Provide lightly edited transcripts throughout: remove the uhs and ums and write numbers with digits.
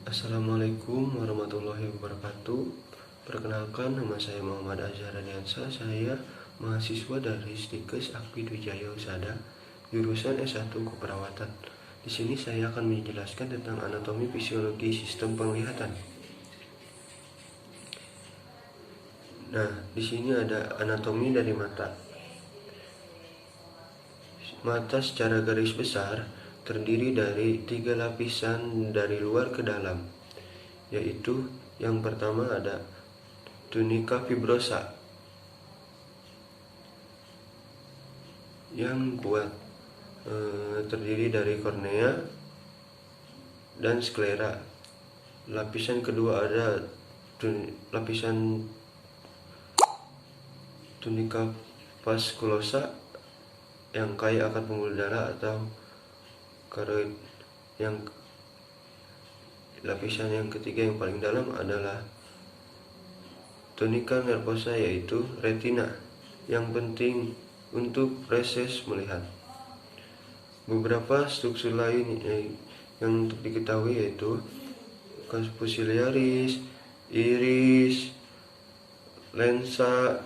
Assalamualaikum warahmatullahi wabarakatuh. Perkenalkan, nama saya Muhammad Azhar Radiansa. Saya mahasiswa dari Stikes Akpi Wijaya Husada, jurusan S1 Keperawatan. Di sini saya akan menjelaskan tentang anatomi fisiologi sistem penglihatan. Nah, di sini ada anatomi dari mata. Mata secara garis besar terdiri dari 3 lapisan dari luar ke dalam, yaitu yang pertama ada tunika fibrosa yang kuat, terdiri dari kornea dan sklera. Lapisan kedua ada lapisan tunika vaskulosa yang kaya akan pembuluh darah atau karoid. Yang lapisan yang ketiga yang paling dalam adalah tunika nervosa, yaitu retina yang penting untuk proses melihat. Beberapa struktur lain yang untuk diketahui yaitu corpus ciliaris, iris, lensa,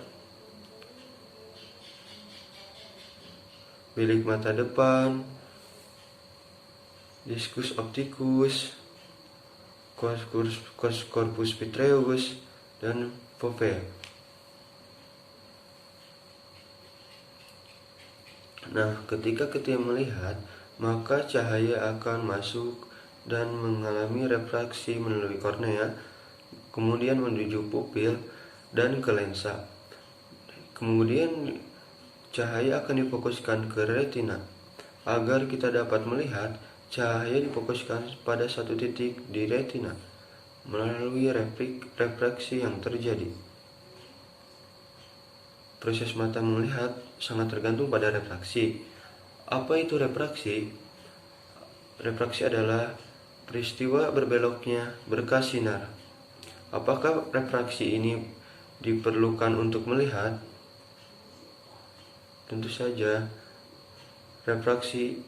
bilik mata depan, discus opticus, corpus vitreus, dan fovea. Nah, ketika kita melihat, maka cahaya akan masuk dan mengalami refraksi melalui kornea, kemudian menuju pupil dan ke lensa. Kemudian cahaya akan difokuskan ke retina. Agar kita dapat melihat, cahaya difokuskan pada satu titik di retina melalui refraksi yang terjadi. Proses mata melihat sangat tergantung pada refraksi. Apa itu refraksi? Refraksi adalah peristiwa berbeloknya berkas sinar. Apakah refraksi ini diperlukan untuk melihat? Tentu saja, refraksi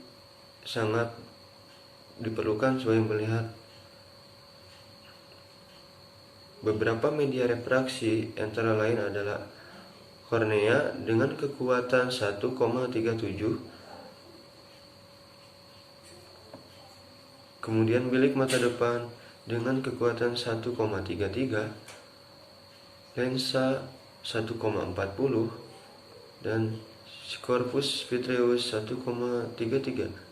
sangat diperlukan sebagai melihat. Beberapa media refraksi antara lain adalah kornea dengan kekuatan 1,37, kemudian bilik mata depan dengan kekuatan 1,33, lensa 1,40, dan corpus vitreus 1,33.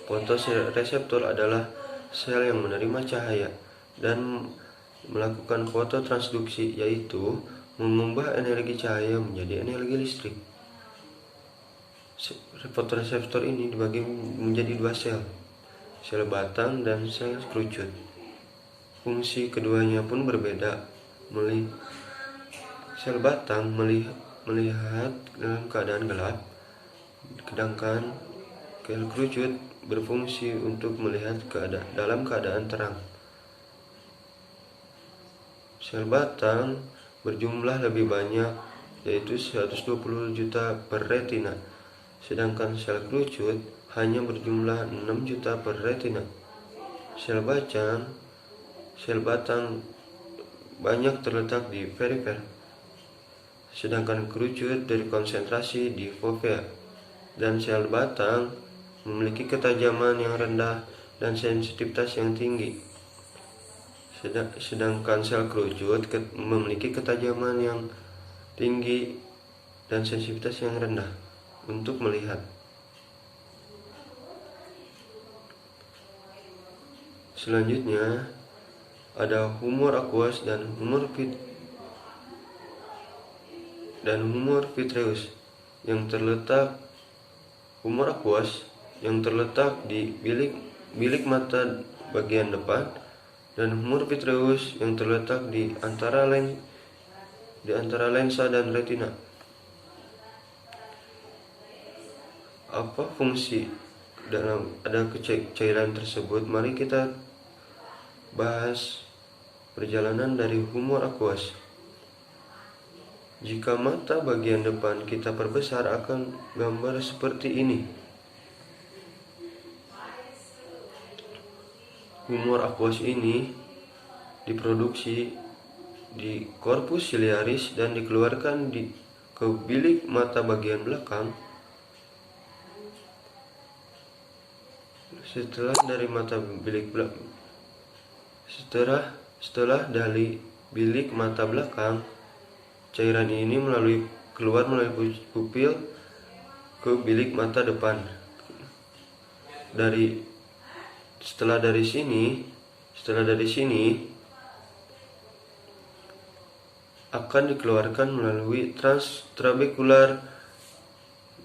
Fotoreseptor adalah sel yang menerima cahaya dan melakukan fototransduksi, yaitu mengubah energi cahaya menjadi energi listrik. Fotoreseptor ini dibagi menjadi 2 sel batang dan sel kerucut. Fungsi keduanya pun berbeda. Sel batang melihat dalam keadaan gelap, sedangkan sel kerucut berfungsi untuk melihat dalam keadaan terang. Sel batang berjumlah lebih banyak, yaitu 120 juta per retina, sedangkan sel kerucut hanya berjumlah 6 juta per retina. Sel batang banyak terletak di perifer, sedangkan kerucut terkonsentrasi di fovea. Dan sel batang memiliki ketajaman yang rendah dan sensitivitas yang tinggi, sedangkan sel kerucut memiliki ketajaman yang tinggi dan sensitivitas yang rendah untuk melihat. Selanjutnya ada humor aqueous dan humor vitreus yang terletak. Humor aqueous yang terletak di bilik mata bagian depan, dan humor vitreus yang terletak di antara lensa dan retina. Apa fungsi dalam ada cairan tersebut? Mari kita bahas perjalanan dari humor aqueous. Jika mata bagian depan kita perbesar akan gambar seperti ini. Humor aqueous ini diproduksi di korpus ciliaris dan dikeluarkan ke bilik mata bagian belakang. Setelah dari bilik mata belakang, cairan ini keluar melalui pupil ke bilik mata depan. Setelah dari sini akan dikeluarkan melalui trabecular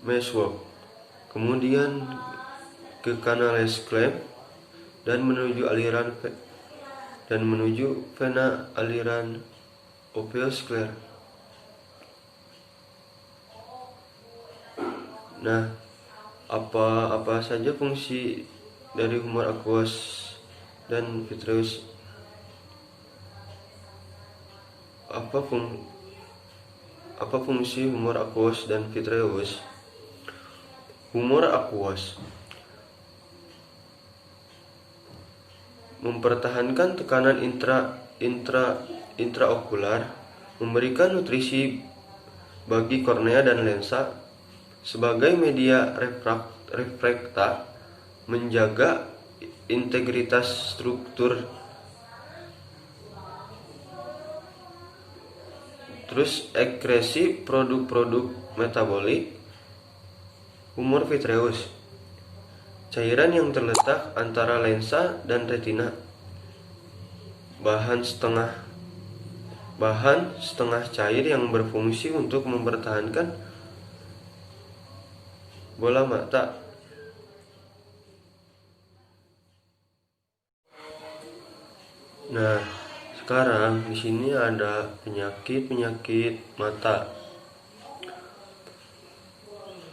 meshwork, kemudian ke canales clamp dan menuju vena aliran Opus Clare. Nah, apa saja fungsi dari humor aqueous dan vitreous? Apa fungsi humor aqueous dan vitreous? Humor aqueous mempertahankan tekanan intraokular, memberikan nutrisi bagi kornea dan lensa sebagai media refrakta, menjaga integritas struktur. Terus ekskresi produk-produk metabolik. Humor vitreous, cairan yang terletak antara lensa dan retina, bahan setengah cair yang berfungsi untuk mempertahankan bola mata. Nah, sekarang di sini ada penyakit mata.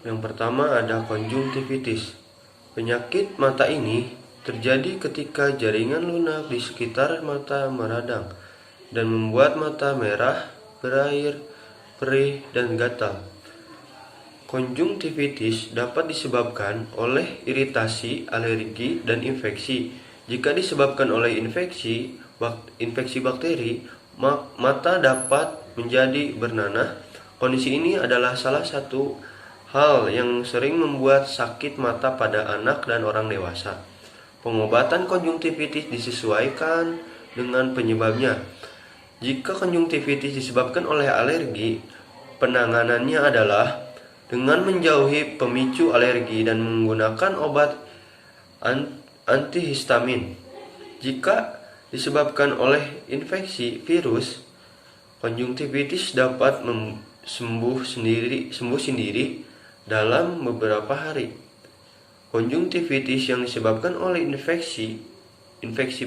Yang pertama ada konjungtivitis. Penyakit mata ini terjadi ketika jaringan lunak di sekitar mata meradang dan membuat mata merah, berair, perih, dan gatal. Konjungtivitis dapat disebabkan oleh iritasi, alergi, dan infeksi. Jika disebabkan oleh infeksi bakteri, mata dapat menjadi bernanah. Kondisi ini adalah salah satu hal yang sering membuat sakit mata pada anak dan orang dewasa. Pengobatan konjungtivitis disesuaikan dengan penyebabnya. Jika konjungtivitis disebabkan oleh alergi, penanganannya adalah dengan menjauhi pemicu alergi dan menggunakan obat antihistamin. Jika disebabkan oleh infeksi virus, konjungtivitis dapat sembuh sendiri dalam beberapa hari. Konjungtivitis yang disebabkan oleh infeksi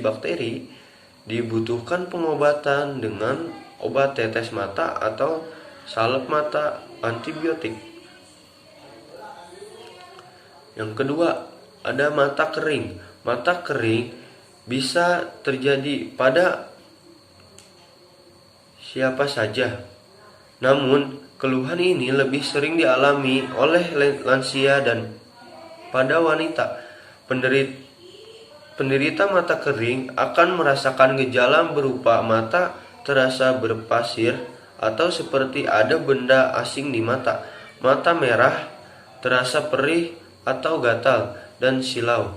bakteri dibutuhkan pengobatan dengan obat tetes mata atau salep mata antibiotik. Yang kedua, ada mata kering. Mata kering bisa terjadi pada siapa saja. Namun, keluhan ini lebih sering dialami oleh lansia dan pada wanita. Penderita mata kering akan merasakan gejala berupa mata terasa berpasir atau seperti ada benda asing di mata, mata merah, terasa perih atau gatal, dan silau.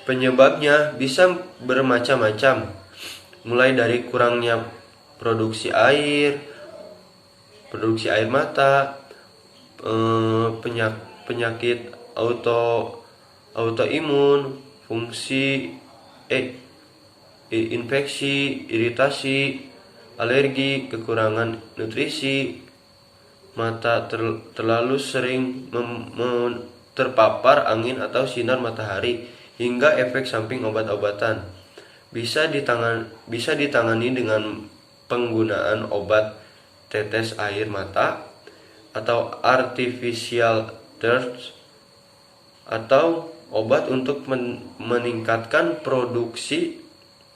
Penyebabnya bisa bermacam-macam, mulai dari kurangnya produksi air mata, penyakit autoimun, infeksi, iritasi, alergi, kekurangan nutrisi. Mata terlalu sering terpapar angin atau sinar matahari, hingga efek samping obat-obatan. Bisa ditangani dengan penggunaan obat tetes air mata atau artificial tears atau obat untuk meningkatkan produksi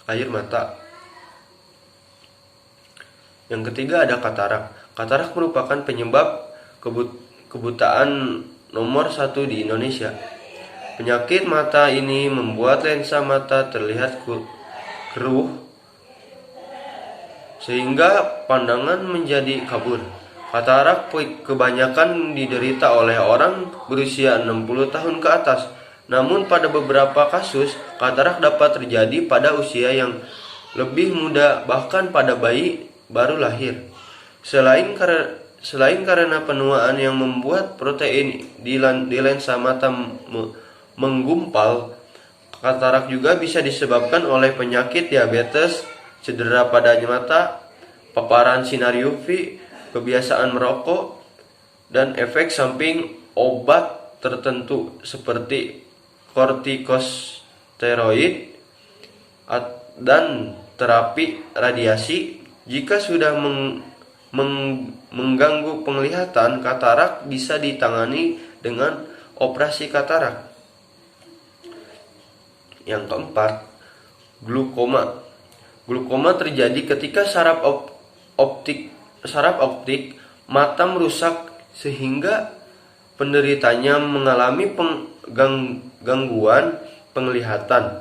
air mata. Yang ketiga ada katarak. Katarak merupakan penyebab kebutaan nomor 1 di Indonesia. Penyakit mata ini membuat lensa mata terlihat keruh sehingga pandangan menjadi kabur. Katarak kebanyakan diderita oleh orang berusia 60 tahun ke atas. Namun pada beberapa kasus, katarak dapat terjadi pada usia yang lebih muda, bahkan pada bayi baru lahir. Selain karena penuaan yang membuat protein di lensa mata menggumpal, katarak juga bisa disebabkan oleh penyakit diabetes, cedera pada mata, paparan sinar UV, kebiasaan merokok, dan efek samping obat tertentu seperti kortikosteroid dan terapi radiasi. Jika sudah mengganggu penglihatan, katarak bisa ditangani dengan operasi katarak. Yang keempat, glukoma. Glukoma terjadi ketika saraf optik mata merusak sehingga penderitanya mengalami gangguan penglihatan,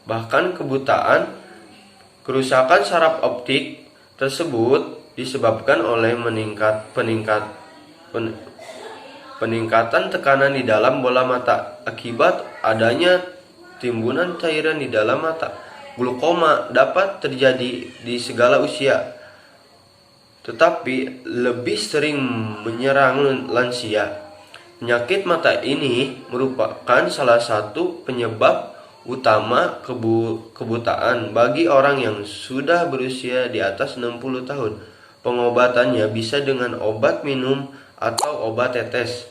bahkan kebutaan. Kerusakan saraf optik tersebut disebabkan oleh peningkatan tekanan di dalam bola mata akibat adanya timbunan cairan di dalam mata. Glukoma dapat terjadi di segala usia, tetapi lebih sering menyerang lansia. Penyakit mata ini merupakan salah satu penyebab utama kebutaan bagi orang yang sudah berusia di atas 60 tahun. Pengobatannya bisa dengan obat minum atau obat tetes.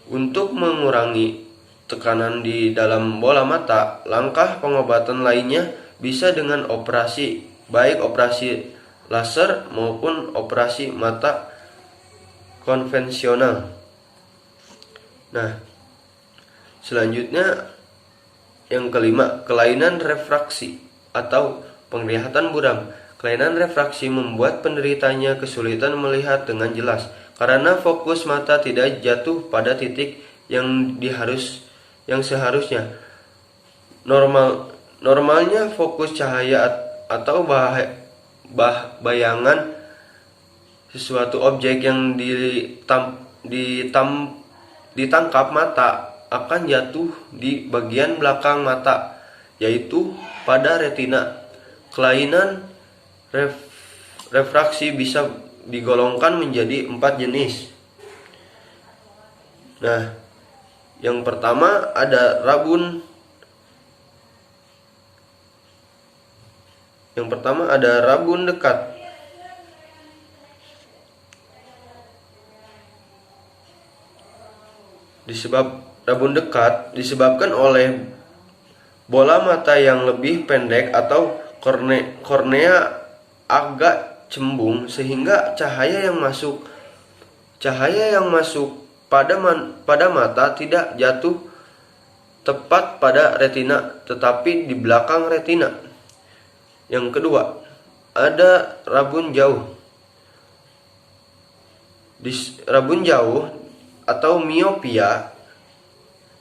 Untuk mengurangi tekanan di dalam bola mata, langkah pengobatan lainnya bisa dengan operasi, baik operasi laser maupun operasi mata konvensional. Nah, selanjutnya yang kelima, kelainan refraksi atau penglihatan buram. Kelainan refraksi membuat penderitanya kesulitan melihat dengan jelas karena fokus mata tidak jatuh pada titik yang seharusnya. Normalnya fokus cahaya atau bayangan sesuatu objek yang ditangkap mata akan jatuh di bagian belakang mata, yaitu pada retina. Kelainan refraksi bisa digolongkan menjadi 4 jenis. Nah, yang pertama ada rabun. Yang pertama ada rabun dekat. Rabun dekat disebabkan oleh bola mata yang lebih pendek atau kornea agak cembung sehingga cahaya yang masuk pada mata tidak jatuh tepat pada retina, tetapi di belakang retina. Yang kedua, ada rabun jauh. Rabun jauh atau miopia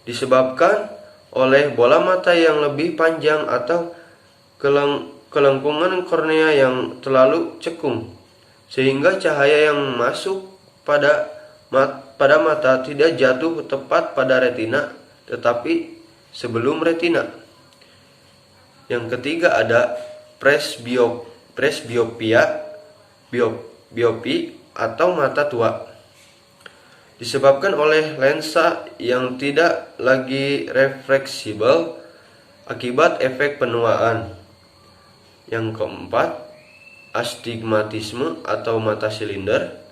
disebabkan oleh bola mata yang lebih panjang atau kelengkungan kornea yang terlalu cekung, sehingga cahaya yang masuk pada mata tidak jatuh tepat pada retina, tetapi sebelum retina. Yang ketiga ada presbiopia atau mata tua, disebabkan oleh lensa yang tidak lagi refleksibel akibat efek penuaan. Yang keempat, astigmatisme atau mata silinder.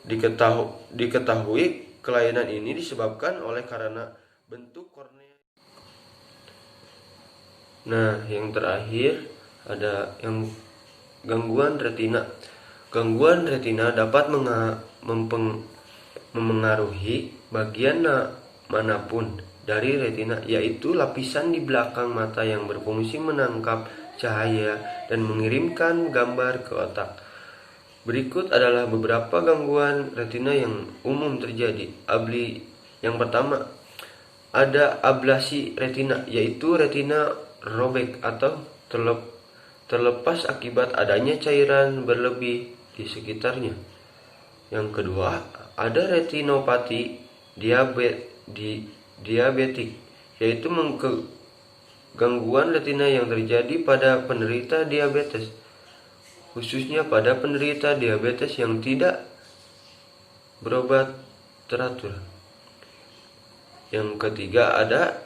Diketahui kelainan ini disebabkan oleh karena bentuk kornea. Nah, yang terakhir ada yang gangguan retina. Gangguan retina dapat memengaruhi bagian manapun dari retina, yaitu lapisan di belakang mata yang berfungsi menangkap cahaya dan mengirimkan gambar ke otak. Berikut adalah beberapa gangguan retina yang umum terjadi. Yang pertama, ada ablasi retina, yaitu retina robek atau terlepas akibat adanya cairan berlebih di sekitarnya. Yang kedua, ada retinopati diabetik, yaitu gangguan retina yang terjadi pada penderita diabetes, khususnya pada penderita diabetes yang tidak berobat teratur. Yang ketiga, ada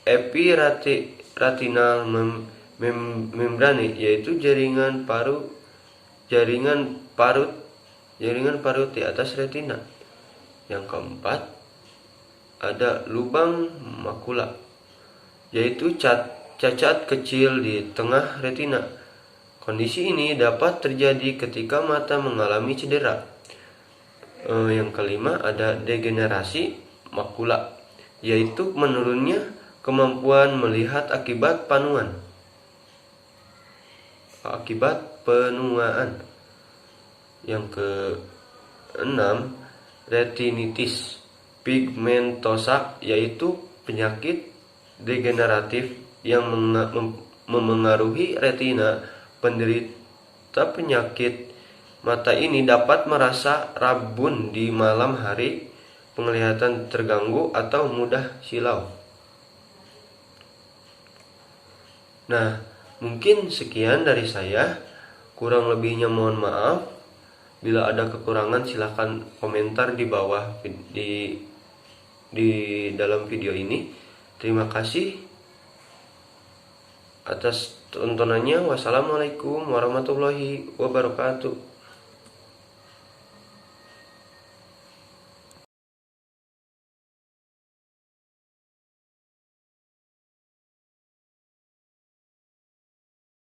epiratinal membrane, yaitu jaringan parut di atas retina. Yang keempat, ada lubang makula, yaitu cacat kecil di tengah retina. Kondisi ini dapat terjadi ketika mata mengalami cedera. Yang kelima, ada degenerasi makula, yaitu menurunnya kemampuan melihat akibat penuaan. Yang keenam, retinitis pigmentosa, yaitu penyakit degeneratif yang memengaruhi retina. Penderita penyakit mata ini dapat merasa rabun di malam hari, penglihatan terganggu, atau mudah silau. Nah, mungkin sekian dari saya. Kurang lebihnya mohon maaf. Bila ada kekurangan silahkan komentar di bawah di dalam video ini. Terima kasih atas tontonannya. Wassalamualaikum warahmatullahi wabarakatuh.